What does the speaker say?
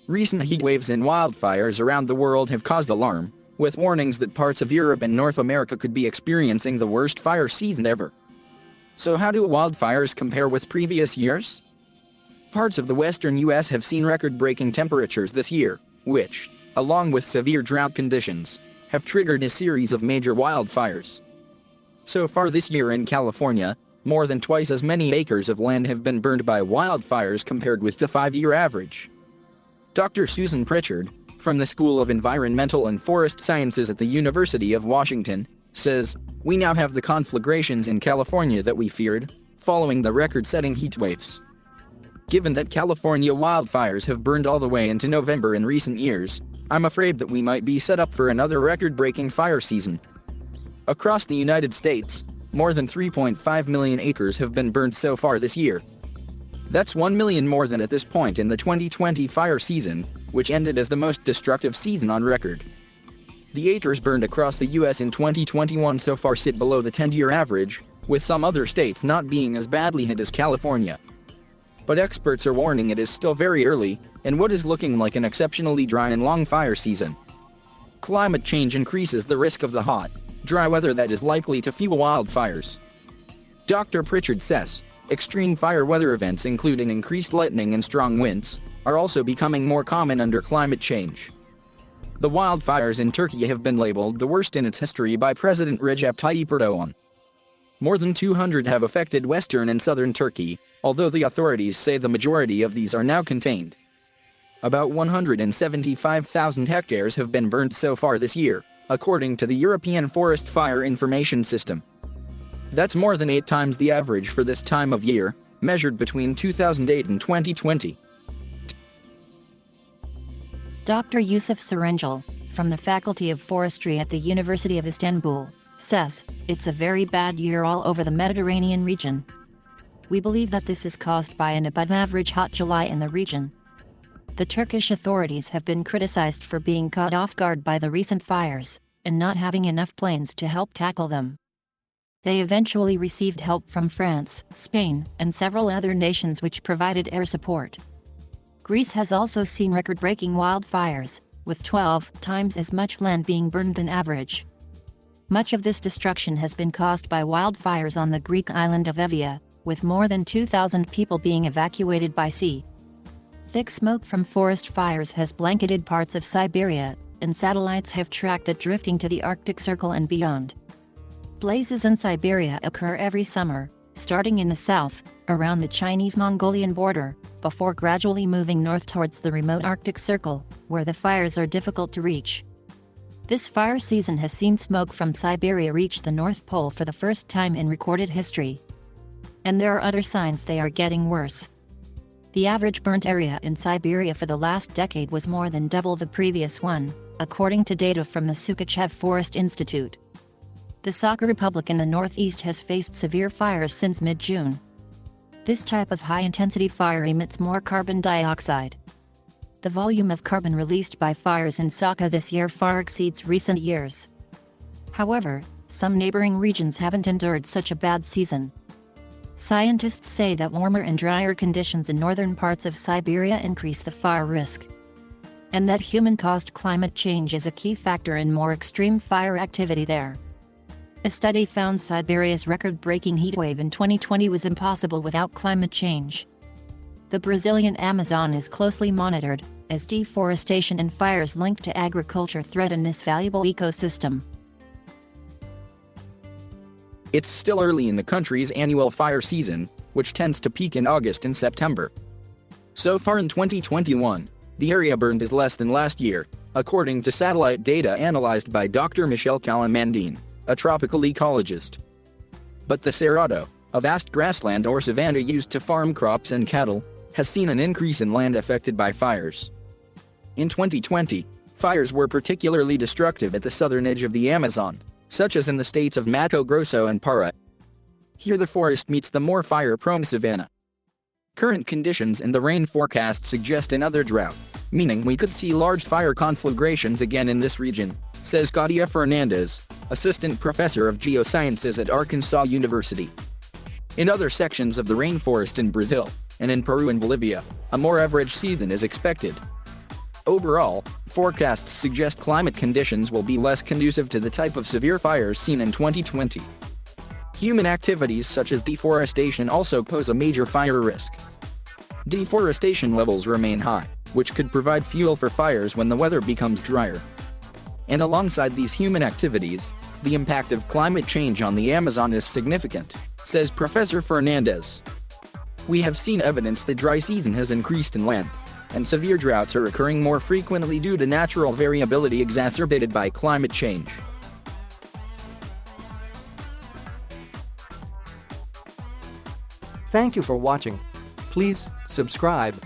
Recent heatwaves and wildfires around the world have caused alarm, with warnings that parts of Europe and North America could be experiencing the worst fire season ever. So how do wildfires compare with previous years? Parts of the western U.S. have seen record-breaking temperatures this year, which, along with severe drought conditions, have triggered a series of major wildfires. So far this year in California, more than twice as many acres of land have been burned by wildfires compared with the 5-year average. Dr. Susan Pritchard, from the School of Environmental and Forest Sciences at the University of Washington, says, "We now have the conflagrations in California that we feared, following the record-setting heat waves. Given that California wildfires have burned all the way into November in recent years, I'm afraid that we might be set up for another record-breaking fire season." Across the United States, more than 3.5 million acres have been burned so far this year. That's 1 million more than at this point in the 2020 fire season, which ended as the most destructive season on record. The acres burned across the U.S. in 2021 so far sit below the 10-year average, with some other states not being as badly hit as California. But experts are warning it is still very early, in what is looking like an exceptionally dry and long fire season. Climate change increases the risk of the hot, dry weather that is likely to fuel wildfires. Dr. Pritchard says, extreme fire weather events including increased lightning and strong winds, are also becoming more common under climate change. The wildfires in Turkey have been labeled the worst in its history by President Recep Tayyip Erdogan. More than 200 have affected western and southern Turkey, although the authorities say the majority of these are now contained. About 175,000 hectares have been burned so far this year, according to the European Forest Fire Information System. That's more than 8 times the average for this time of year, measured between 2008 and 2020. Dr. Yusuf Sarangel, from the Faculty of Forestry at the University of Istanbul, says, "It's a very bad year all over the Mediterranean region. We believe that this is caused by an above-average hot July in the region." The Turkish authorities have been criticized for being caught off guard by the recent fires, and not having enough planes to help tackle them. They eventually received help from France, Spain, and several other nations which provided air support. Greece has also seen record-breaking wildfires, with 12 times as much land being burned than average. Much of this destruction has been caused by wildfires on the Greek island of Evia, with more than 2,000 people being evacuated by sea. Thick smoke from forest fires has blanketed parts of Siberia, and satellites have tracked it drifting to the Arctic Circle and beyond. Blazes in Siberia occur every summer, starting in the south, around the Chinese-Mongolian border, before gradually moving north towards the remote Arctic Circle, where the fires are difficult to reach. This fire season has seen smoke from Siberia reach the North Pole for the first time in recorded history. And there are other signs they are getting worse. The average burnt area in Siberia for the last decade was more than double the previous one, according to data from the Sukachev Forest Institute. The Sakha Republic in the northeast has faced severe fires since mid-June. This type of high-intensity fire emits more carbon dioxide. The volume of carbon released by fires in Sakha this year far exceeds recent years. However, some neighboring regions haven't endured such a bad season. Scientists say that warmer and drier conditions in northern parts of Siberia increase the fire risk, and that human-caused climate change is a key factor in more extreme fire activity there. A study found Siberia's record-breaking heatwave in 2020 was impossible without climate change. The Brazilian Amazon is closely monitored, as deforestation and fires linked to agriculture threaten this valuable ecosystem. It's still early in the country's annual fire season, which tends to peak in August and September. So far in 2021, the area burned is less than last year, according to satellite data analyzed by Dr. Michelle Calamandine, a tropical ecologist. But the Cerrado, a vast grassland or savanna used to farm crops and cattle, has seen an increase in land affected by fires. In 2020, fires were particularly destructive at the southern edge of the Amazon, such as in the states of Mato Grosso and Pará. Here the forest meets the more fire-prone savanna. Current conditions in the rain forecast suggest another drought, meaning we could see large fire conflagrations again in this region, says Claudia Fernandez, assistant professor of geosciences at Arkansas University. In other sections of the rainforest in Brazil, and in Peru and Bolivia, a more average season is expected. Overall, forecasts suggest climate conditions will be less conducive to the type of severe fires seen in 2020. Human activities such as deforestation also pose a major fire risk. Deforestation levels remain high, which could provide fuel for fires when the weather becomes drier. And alongside these human activities, the impact of climate change on the Amazon is significant, says Professor Fernandez. We have seen evidence the dry season has increased in length, and severe droughts are occurring more frequently due to natural variability exacerbated by climate change. Thank you for watching. Please subscribe